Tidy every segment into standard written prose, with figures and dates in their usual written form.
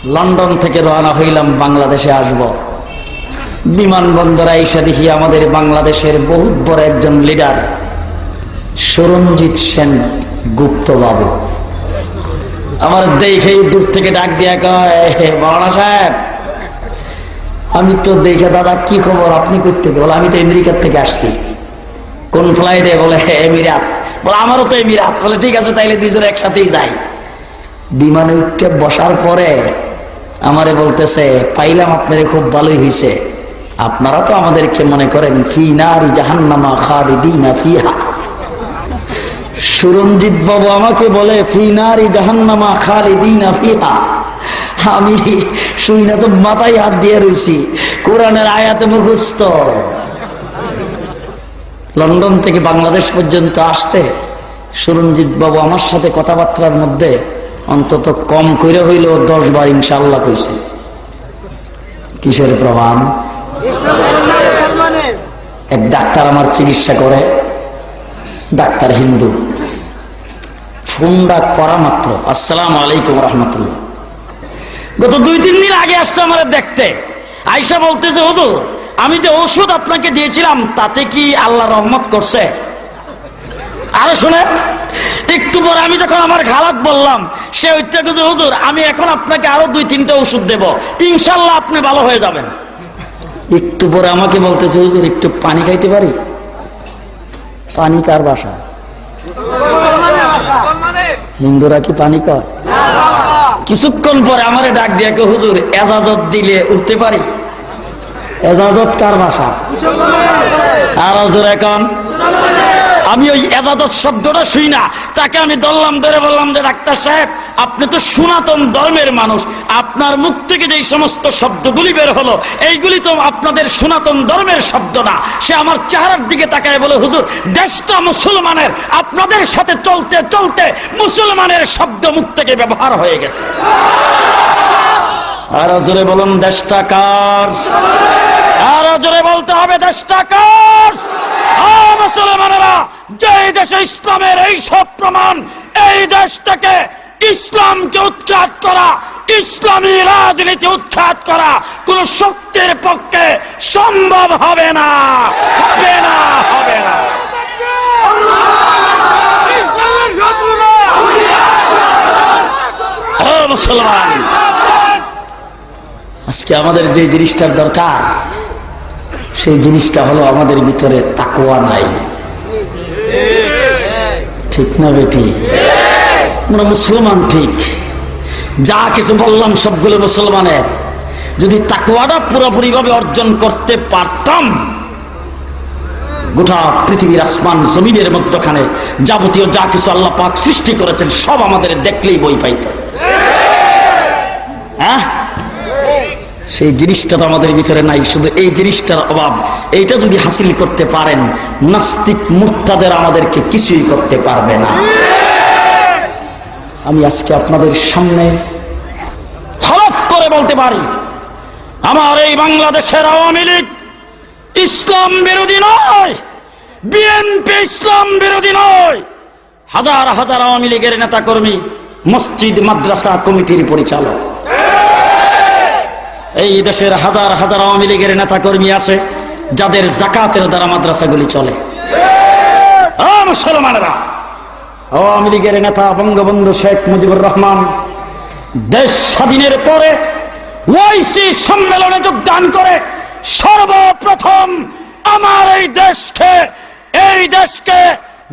London থেকে রওনা হইলাম, বাংলাদেশে আসব। বিমানবন্দরে আইসা দেখি আমাদের বাংলাদেশের বহুত বড় একজন লিডার সুরঞ্জিত সেন গুপ্ত বাবু আমার দেখেই দূর থেকে ডাক দিয়া কয়, মাওলানা সাহেব। আমি তো দেখে, দাদা কি খবর, আপনি কই থেকে? বলে আমি তো আমেরিকার থেকে আসছি। কোন ফ্লাইটে? বলে এমিরাত। বলে আমারও তো এমিরাত। বলে ঠিক আছে, তাইলে দুইজন একসাথেই যাই। বিমানে উঠে বসার পরে আমারে বলতেছে, পাইলাম আপনারে, খুব ভালোই হয়েছে। আপনারা তো আমাদেরকে মনে করেন ফি নারি জাহান্নামা খালিদিনা ফিহা। সুরঞ্জিত বাবু আমাকে বলে ফি নারি জাহান্নামা খালিদিনা ফিহা। আমি শুই না তো মাথায় হাত দিয়ে রয়েছি, কোরআনের আয়াতে মুখস্থ। লন্ডন থেকে বাংলাদেশ পর্যন্ত আসতে সুরঞ্জিত বাবু আমার সাথে কথাবার্তার মধ্যে অন্তত কম করে হইল 10 বার ইনশাআল্লাহ কইছে। কিসের প্রমাণ? এক ডাক্তার আমার চিকিৎসা করে, ডাক্তার হিন্দু। ফোনটা করা মাত্র আসসালামু আলাইকুম রহমতুল্লাহ। গত 2-3 দিন আগে আসছে আমার দেখতে, আয়েশা বলতেছে, হুজুর আমি যে ওষুধ আপনাকে দিয়েছিলাম তাতে কি আল্লাহ রহমত করছে? আরে শুনে, একটু পরে আমি যখন আমার খালাত বললাম, সে ওইটা বলছে, হুজুর আমি এখন আপনাকে আরো 2-3টা ওষুধ দেব, ইনশাল্লাহ আপনি ভালো হয়ে যাবেন। একটু পরে আমাকে বলতেছে, হুজুর একটু পানি খাইতে পারি? পানি কার বাসা? হিন্দুরা কি পানি কয়? কিছুক্ষণ পরে আমারে ডাক দিয়ে, হুজুর এজাজত দিলে উঠতে পারি? এজাজত কার ভাষা? আর হুজুর এখন আমি ওই এজাজত শব্দটা শুই না, তাকে আমি ধরলাম, ধরে বললাম যে ডাক্তার সাহেব আপনি তো সনাতন ধর্মের মানুষ, আপনার মুখ থেকে যে সমস্ত শব্দগুলি বের হলো এইগুলি তো আপনাদের সনাতন ধর্মের শব্দ না। সে আমার চেহারার দিকে তাকায় বলে, হুজুর দেশটা মুসলমানের, আপনাদের সাথে চলতে চলতে মুসলমানের শব্দ মুখ থেকে ব্যবহার হয়ে গেছে। আর জোরে বলুন দেশটা কার? আর জোরে বলতে হবে দেশটা কার? মুসলমানেরা, যে দেশে ইসলামের এই সব প্রমাণ, এই দেশ থেকে ইসলামকে উৎখাত করা, ইসলামী রাজনীতি উৎখাত করা কোন শক্তির পক্ষে সম্ভব হবে না, হবে না, হবে না। ও মুসলমান, আজকে আমাদের যে জিনিসটার দরকার সেই জিনিসটা হলো আমাদের ভিতরে তাকওয়া নাই। ঠিক না বেটি? আমরা মুসলমান ঠিক, যা কিছু বললাম সবগুলো মুসলমানের। যদি তাকওয়াটা পুরোপুরি ভাবে অর্জন করতে পারতাম, গোটা পৃথিবীর আসমান জমিনের মধ্যখানে যাবতীয় যা কিছু আল্লাহ পাক সৃষ্টি করেছেন সব আমাদের দেখলেই বই পাইত। হ্যাঁ, সেই জিনিসটা তো আমাদের ভিতরে নাই, শুধু এই জিনিসটার অভাব। এইটা যদি হাসিল করতে পারেন, নাস্তিক মুরতাদের আমাদেরকে কিছুই করতে পারবে না। আমি আজকে আপনাদের সামনে হলফ করে বলতে পারি, আমার এই বাংলাদেশের আওয়ামী লীগ ইসলাম বিরোধী নয়, বিএনপি ইসলাম বিরোধী নয়। হাজার হাজার আওয়ামী লীগের নেতা কর্মী, মসজিদ মাদ্রাসা কমিটির পরিচালক, এই দেশের হাজার হাজার আওয়ামী লীগের নেতা কর্মী আছে যাদের যাকাতের দ্বারা মাদ্রাসাগুলি চলে। মুসলমানেরা, আওয়ামী লীগের নেতা বঙ্গবন্ধু শেখ মুজিবুর রহমান দেশ স্বাধীনের পরে ওআইসি সম্মেলনে যোগদান করে সর্বপ্রথম আমার এই দেশকে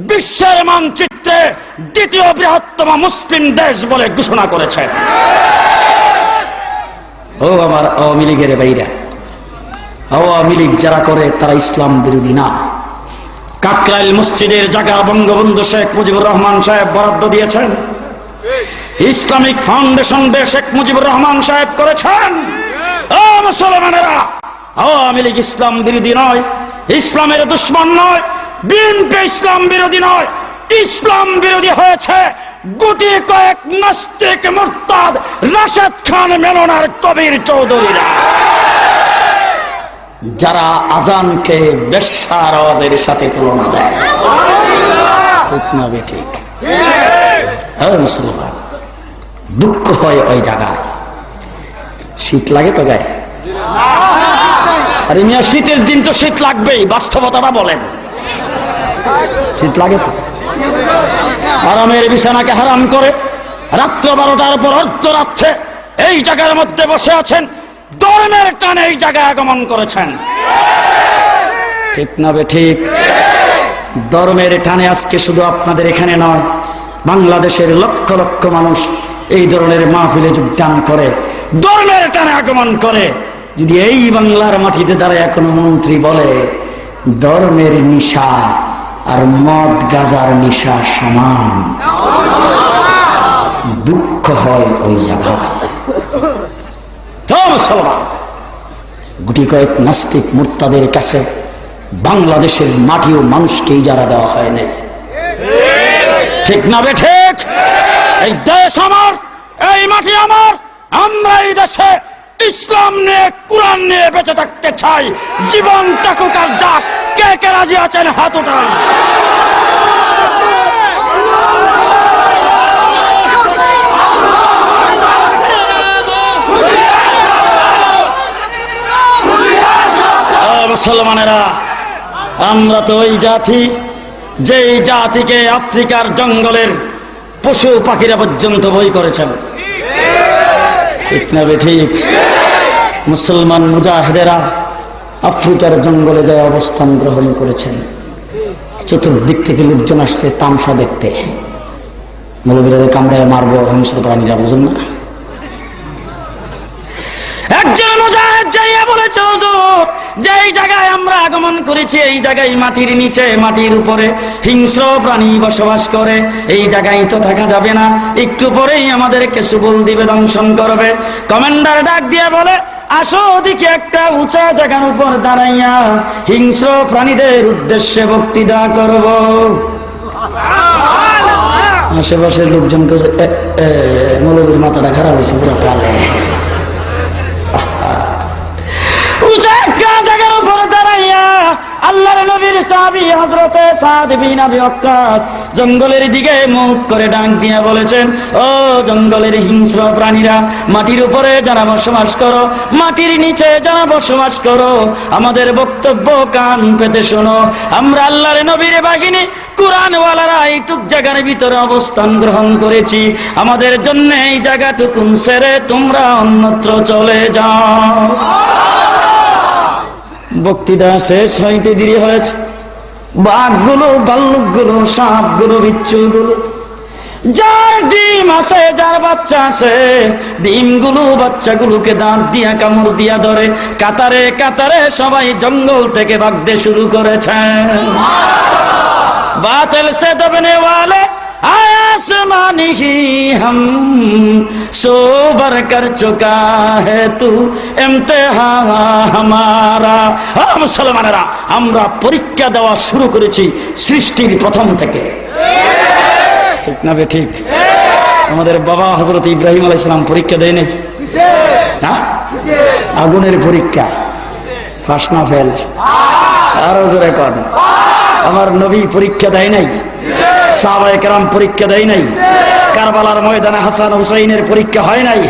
বিশ্বের মানচিত্রে দ্বিতীয় বৃহত্তম মুসলিম দেশ বলে ঘোষণা করেছে। ও আমার আওয়ামী লীগের বাইরা, আওয়ামী লীগ যারা করে তারা ইসলাম বিরোধী না। কাকরাইল মসজিদের জায়গা বঙ্গবন্ধু শেখ মুজিবুর রহমান সাহেব বরাদ্দ দিয়েছেন, Islamic foundation day Sheikh Mujibur Rahman সাহেব করেছেন। ও মুসলমানেরা, আওয়ামী লীগ ইসলাম বিরোধী নয়, ইসলামের দুশ্মন নয়, বিএনপি ইসলাম বিরোধী নয়। ইসলাম বিরোধী হয়েছে গুটি কয়েক নাস্তিক মুরতাদ রাশেদ খান মেননের কবির চৌধুরীরা, যারা আজানকে বেশ্যার আওয়াজের সাথে তুলনা দেয়। ঠিক না বেঠিক? হ্যাঁ মুসলমান, দুঃখ হয় ওই জায়গায় শীত লাগে তো গায়ে? আরে মিয়া, শীতের দিন তো শীত লাগবেই, বাস্তবতাটা বলেন। শীত লাগে তো? আরামের বিছানাকে হারাম করে রাত্র 12টার পর অর্ধরাত্রে এই জায়গার মধ্যে বসে আছেন, ধর্মের টানে এই জায়গায় আগমন করেছেন, ঠিক না বে ঠিক? ধর্মের টানে আজকে শুধু আপনাদের এখানে নয়, বাংলাদেশের লক্ষ লক্ষ মানুষ এই ধরনের মাহফিলে যোগদান করে, ধর্মের টানে আগমন করে। যদি এই বাংলার মাটিতে দাঁড়ায় কোনো মন্ত্রী বলে ধর্মের নিশা আর মদ গাজার নিশা সমান, দুঃখ হয় ওই জায়গায়। মুসলমান গুটি কয়েক নাস্তিক মুরতাদের কাছে বাংলাদেশের মাটি ও মানুষকে ইজারা দেওয়া হয় নাই, ঠিক না বে ঠিক? এই দেশ আমার, এই মাটি আমার, আমরা এই দেশে ইসলাম নিয়ে, কোরআন নিয়ে বেঁচে থাকতে চাই। জীবন থাকুক আর যাক, কে কে রাজি আছেন হাত উঠান। মুসলমানেরা, আমরা তো ওই জাতি, যেই জাতিকে আফ্রিকার জঙ্গলের পশু পাখিরা পর্যন্ত বই করেছেন, ঠিক না বে ঠিক? মুসলমান মুজাহিদেরা আফ্রিকার জঙ্গলে যায় অবস্থান গ্রহণ করেছেন। চতুর্দিক থেকে লোকজন আসছে তামসা দেখতে, মৌলবীদের কামড়ায় মারবো হিংস্র প্রাণীরা, বুঝুন না? একজন মুজাহিদ যাইয়া বলেছে, হুজুর, যেই জায়গায় আমরা আগমন করেছি এই জায়গায় মাটির নিচে, মাটির উপরে হিংস্র প্রাণী বসবাস করে, এই জায়গায় তো থাকা যাবে না, একটু পরেই আমাদেরকে সুবল দিবে, দংশন করবে। কমান্ডার ডাক দিয়ে বলে, আসো ওদিকে একটা উঁচা জায়গার উপর দাঁড়াইয়া হিংস্র প্রাণীদের উদ্দেশ্যে বক্তৃতা করব। আশেপাশের লোকজন মৌলবীর মাথাটা খারাপ হয়েছে পুরো তালে। জায়গার উপর দাঁড়াইয়া আল্লাহর নবীর সাহাবী হযরতে সাদ বিন আবি ওয়াক্কাস জঙ্গলের দিকে মুখ করে ডাক দিয়ে বলেছেন, ও জঙ্গলের হিংস্র প্রাণীরা, মাটির উপরে যারা বসবাস করো, মাটির নিচে যারা বসবাস করো, আমাদের বক্তব্য কান পেতে শোনো। আমরা আল্লাহর নবীর বাহিনী কুরআনওয়ালারা এইটুক জায়গার ভিতরে অবস্থান গ্রহণ করেছি, আমাদের জন্য এই জায়গাটুকুন ছেড়ে তোমরা অন্যত্র চলে যাও। বক্তৃতা শেষ হইতে দেরি হয়েছে। বাঘগুলো, ভাল্লুকগুলো, সাপগুলো, বিচ্ছুগুলো, যার ডিম আছে, যার বাচ্চা আছে, ডিমগুলো বাচ্চাগুলোকে দাঁত দিয়া কামড় দিয়া ধরে কাতারে কাতারে সবাই জঙ্গল থেকে ভাগতে শুরু করেছে। বাতিল সে দবনে ওয়ালে आसमानी ही हम सोबर कर चुका है तू इम्तिहान हमारा। মুসলমানেরা, আমরা পরীক্ষা দেওয়া শুরু করেছি সৃষ্টির প্রথম থেকে, ঠিক না বে ঠিক? আমাদের বাবা হযরত ইব্রাহিম আলাইহিস সালাম পরীক্ষা দেয় নাই? হ্যাঁ, আগুনের পরীক্ষা, পাস না ফেল? আরো জোরে কর। আমার নবী পরীক্ষা দেয় নাই? সাহাবায়ে কেরাম পরীক্ষা দেয় নাই? কারবালার ময়দানে হাসান হুসাইনের পরীক্ষা হয় নাই?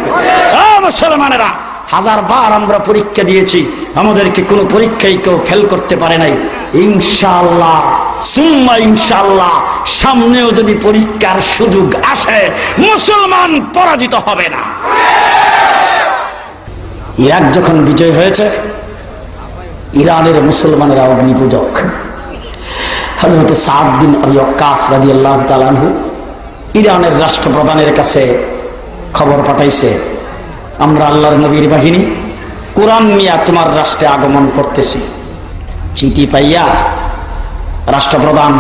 মুসলমানেরা, 1000 বার আমরা পরীক্ষা দিয়েছি, আমাদেরকে কোনো পরীক্ষায় কেউ ফেল করতে পারে নাই। ইনশাআল্লাহ সুম্মা ইনশাআল্লাহ সামনেও যদি পরীক্ষার সুযোগ আসে, মুসলমান পরাজিত হবে না। ইরাক যখন বিজয় হয়েছে, ইরানের মুসলমানেরা অগ্নি পূজক। হযরত সাদ বিন আবি ওয়াক্কাস রাদিয়াল্লাহু তাআলা আনহু ইরানের রাষ্ট্রপ্রধানের কাছে খবর পাঠাইছে, আমরা আল্লাহর নবীর বাহিনী কোরআন নিয়ে তোমার রাষ্ট্রে আগমন করতেছি। চিঠি পাইয়া রাষ্ট্রপ্রধান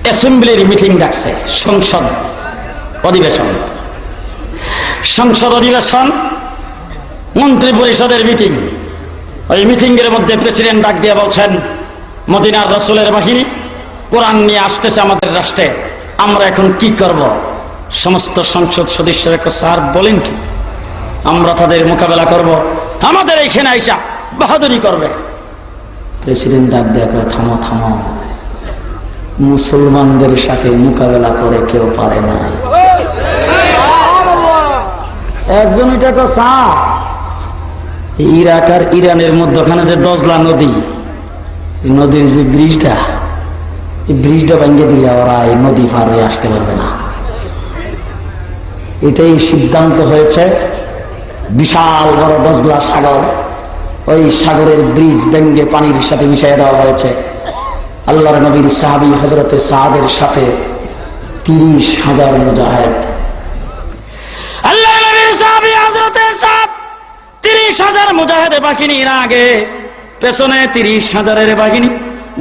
অ্যাসেম্বলির মিটিং ডাকছে, সংসদ অধিবেশন, মন্ত্রী পরিষদের মিটিং। ওই মিটিং এর মধ্যে প্রেসিডেন্ট ডাক দিয়ে বলছেন, মদিনার রাসূলের বাহিনী কোরআন নিয়ে আসতেছে আমাদের রাষ্ট্রে, আমরা এখন কি করব? সমস্ত সংসদ সদস্যরা স্যার বলেন কি, আমরা তাদের মোকাবেলা করব, আমাদের এইখানে আইসা বাহাদুরি করবে। প্রেসিডেন্ট ডাক দিয়ে কয়, থামো থামো, মুসলমানদের সাথে মোকাবেলা করে কেউ পারে না। একজন এটা তো চা। ইরাক আর ইরানের মধ্যখানে যে দজলা নদী, নদীর যে ব্রিজটা, এই ব্রিজটা ভেঙে দিলে ওরা এই নদী পার হয়ে আসতে পারবে না। এটাই সিদ্ধান্ত হয়েছে। বিশাল বড় দজলা সাগর, ওই সাগরের ব্রিজ ভেঙে পানির সাথে মিশিয়ে দেওয়া হয়েছে। আল্লাহর নবীর সাহাবী হযরতে সাদের সাথে 30,000 মুজাহিদ। আল্লাহর নবীর সাহাবী হযরতে সাদ 30,000 মুজাহিদ বাহিনীর আগে, পেছনে 30,000-এর বাহিনী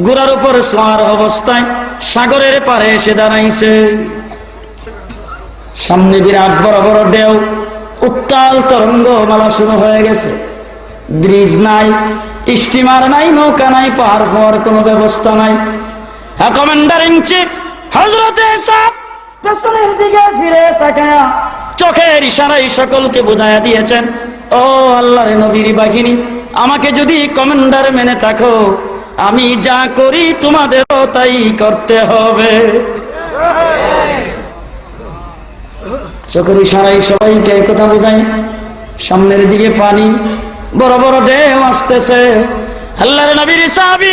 ঘোড়ার উপর সওয়ার অবস্থায় সাগরের পারে এসে দাঁড়াইছে। সামনে বিরাট বড় বড় ঢেউ, উত্তাল তরঙ্গ মালা শুরু হয়ে গেছে। ব্রিজ নাই, স্টিমার নাই, নৌকা নাই, পার হওয়ার কোনো ব্যবস্থা নাই। কমান্ডার ইন চিফ হযরতে সাদ পেছনের দিকে ফিরে তাকায়া চোখের ইশারায় সকলকে বুঝাইয়া দিয়েছেন, ও আল্লাহর নবীর বাহিনী, আমাকে যদি কমান্ডার মেনে থাকো, আমি যা করি তোমাদেরও তাই করতে হবে। চোখের ইশারায় সবাইকে কথা বোঝাই। সামনের দিকে পানি, বড় বড় ঢেউ আসতেছে। আল্লাহর নবীর সাহাবী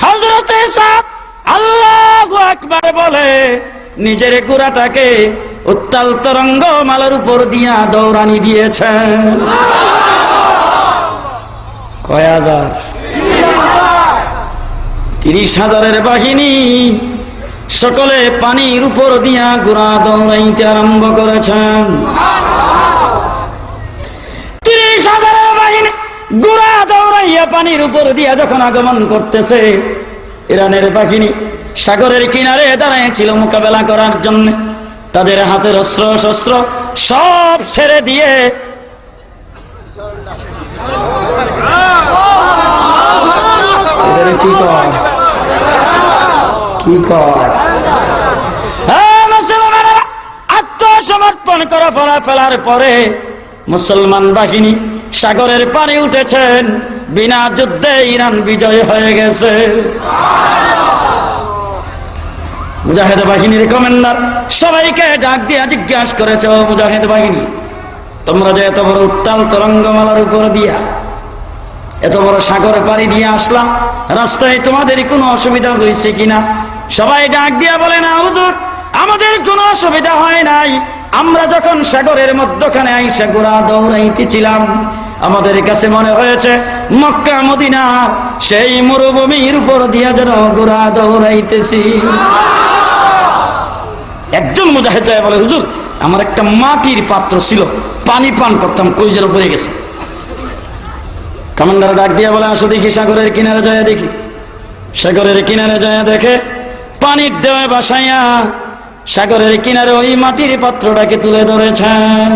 হযরতে সাদ আল্লাহু আকবার বলে নিজের ঘোড়াটাকে উত্তাল তরঙ্গ মালার উপর দিয়া দৌড়ানি দিয়েছেন। কয় হাজার? 30,000-এর বাহিনী সকলে পানির উপর দিয়া ঘোড়া দৌড়াইতে আরম্ভ করেছেন। 30,000-এর বাহিনী ঘোড়া দৌড়াইয়া পানির উপর দিয়া যখন আগমন করতেছে, ইরানের বাহিনী সাগরের কিনারে দাঁড়াইছিল মোকাবেলা করার জন্য। তাদের হাতের অস্ত্র শস্ত্র সব ছেড়ে দিয়ে কি কয় মুসলমানেরা আত্মসমর্পণ করে ফেলার পরে মুসলমান বাহিনী সাগরের পানি উঠেছেন। বিনা যুদ্ধে ইরান বিজয় হয়ে গেছে। মুজাহিদ বাহিনীর কমান্ডার সবাইকে ডাক দিয়ে জিজ্ঞাসা করেছে, ও মুজাহিদ বাহিনী, তোমরা যে এত বড় উত্তাল তরঙ্গমালার উপর দিয়া এত বড় সাগর পাড়ি দিয়ে আসলাম, রাস্তায় তোমাদের কোনো অসুবিধা হয়েছে কিনা? সবাই ডাক দিয়া বলে, না হুজুর, আমাদের কোনো অসুবিধা হয় নাই। আমরা যখন সাগরের মধ্যখানে আইসা ঘোড়া দৌড়াইতেছিলাম, আমাদের কাছে মনে হয়েছে মক্কা মদিনার সেই মরুভূমির উপর দিয়া যেন ঘোড়া দৌড়াইতেছি। একজন মুজাহিদ যায় বলে, হুজুর, আমার একটা মাটির পাত্র ছিল, পানি পান করতাম, কইজের উপরে গেছে। কমান্ডার ডাক দিয়া বলে, আসো দেখি সাগরের কিনারে যায় দেখি। সাগরের কিনারে যায় দেখে পানির ঢেউয়ে ভাসাইয়া সাগরের কিনারে ওই মাটির পাত্রটাকে তুলে ধরেছেন।